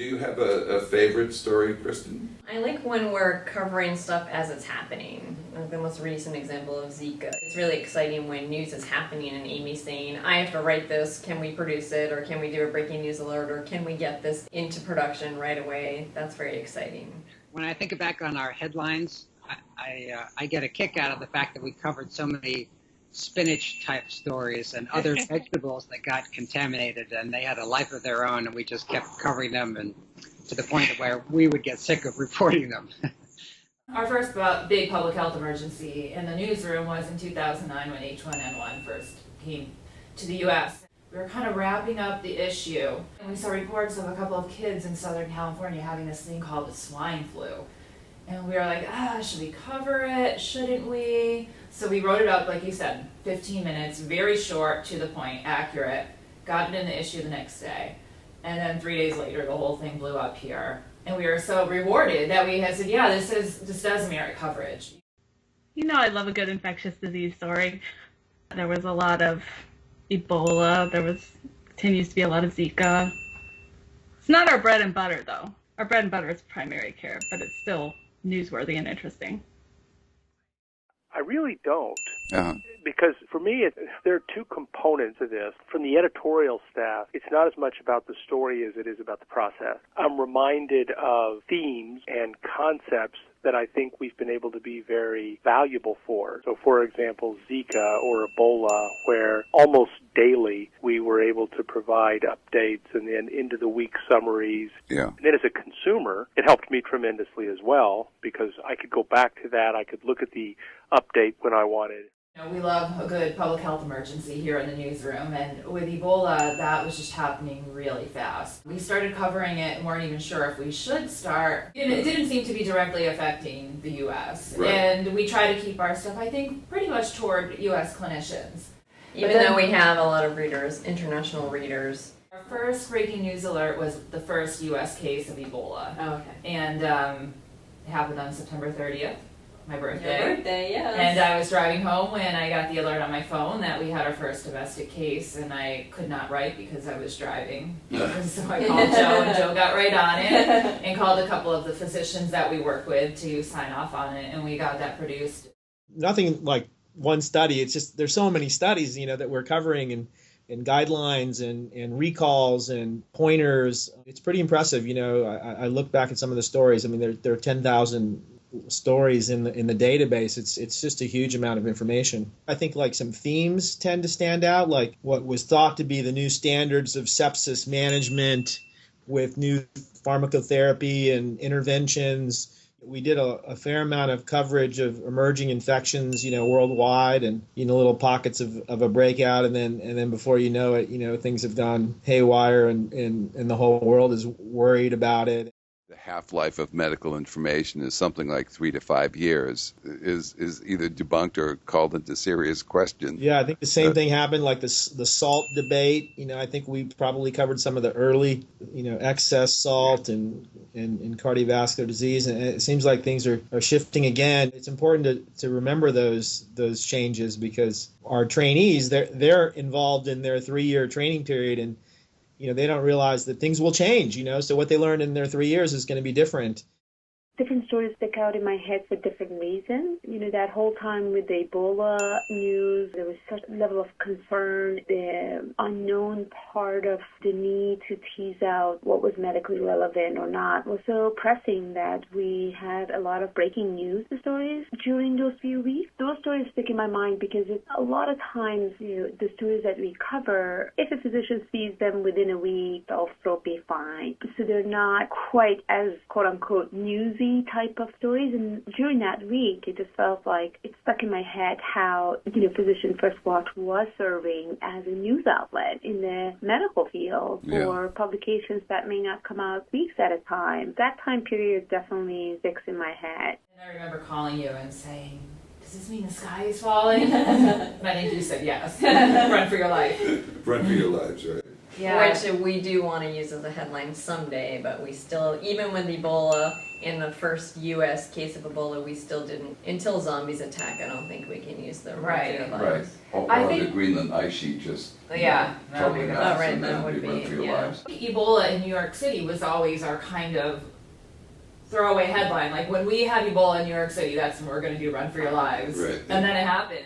Do you have a favorite story, Kristen? I like when we're covering stuff as it's happening. Like the most recent example of Zika. It's really exciting when news is happening and Amy's saying, I have to write this, can we produce it, or can we do a breaking news alert, or can we get this into production right away? That's very exciting. When I think back on our headlines, I get a kick out of the fact that we covered so many spinach type stories and other vegetables that got contaminated, and they had a life of their own, and we just kept covering them, and to the point where we would get sick of reporting them. Our first big public health emergency in the newsroom was in 2009 when H1N1 first came to the U.S. We were kind of wrapping up the issue, and we saw reports of a couple of kids in Southern California having this thing called the swine flu. And we were like, should we cover it? Shouldn't we? So we wrote it up, like you said, 15 minutes, very short, to the point, accurate, got it in the issue the next day. And then 3 days later, the whole thing blew up here. And we were so rewarded that we had said, this does merit coverage. You know, I love a good infectious disease story. There was a lot of Ebola. Continues to be a lot of Zika. It's not our bread and butter, though. Our bread and butter is primary care, but it's still newsworthy and interesting. I really don't. Uh-huh. Because for me, there are two components of this. From the editorial staff, it's not as much about the story as it is about the process. I'm reminded of themes and concepts that I think we've been able to be very valuable for. So, for example, Zika or Ebola, where almost daily we were able to provide updates and then end-of-the-week summaries. Yeah. And then as a consumer, it helped me tremendously as well, because I could go back to that. I could look at the update when I wanted. You know, we love a good public health emergency here in the newsroom, and with Ebola, that was just happening really fast. We started covering it and weren't even sure if we should start. It didn't seem to be directly affecting the U.S. Right. And we try to keep our stuff, I think, pretty much toward U.S. clinicians. Even though we have a lot of readers, international readers. Our first breaking news alert was the first U.S. case of Ebola. Oh, okay. And it happened on September 30th. My birthday. Your birthday, yes. And I was driving home when I got the alert on my phone that we had our first domestic case, and I could not write because I was driving. So I called Joe, and Joe got right on it and called a couple of the physicians that we work with to sign off on it, and we got that produced. Nothing like one study. It's just there's so many studies, that we're covering and guidelines and recalls and pointers. It's pretty impressive. I look back at some of the stories. I mean, there are 10,000 stories in the database. It's just a huge amount of information. I think like some themes tend to stand out, like what was thought to be the new standards of sepsis management with new pharmacotherapy and interventions. We did a fair amount of coverage of emerging infections, worldwide, and little pockets of a breakout, and then before you know it, things have gone haywire, and the whole world is worried about it. The half-life of medical information is something like 3 to 5 years, is either debunked or called into serious question. Yeah, I think the same thing happened, like the salt debate. I think we probably covered some of the early, excess salt and cardiovascular disease, and it seems like things are shifting again. It's important to remember those changes, because our trainees, they're involved in their 3-year training period, and they don't realize that things will change, so what they learned in their 3 years is going to be different. Different stories stick out in my head for different reasons. That whole time with the Ebola news, there was such a level of concern, the unknown part of the need to tease out what was medically relevant or not was so pressing that we had a lot of breaking news stories during those few weeks. Those stories stick in my mind because a lot of times, the stories that we cover, if a physician sees them within a week, they'll still be fine. So they're not quite as quote-unquote newsy type of stories, and during that week it just felt like it stuck in my head how Physician First Watch was serving as a news outlet in the medical field for publications that may not come out weeks at a time. That time period definitely sticks in my head. And I remember calling you and saying, does this mean the sky is falling? And I think you said yes. Run for your life. Run for your lives, right? Yeah. Which we do want to use as a headline someday, but we still, even with Ebola, in the first U.S. case of Ebola, we still didn't, until zombies attack, I don't think we can use the Right. virus. Or I the think- Greenland ice sheet just Yeah, totally there we go. nuts, Oh, right, and that then would we run be- for your yeah. lives. Ebola in New York City was always our kind of throwaway headline. Like when we had Ebola in New York City, that's when we're going to do Run for Your Lives. Right. And then it happened.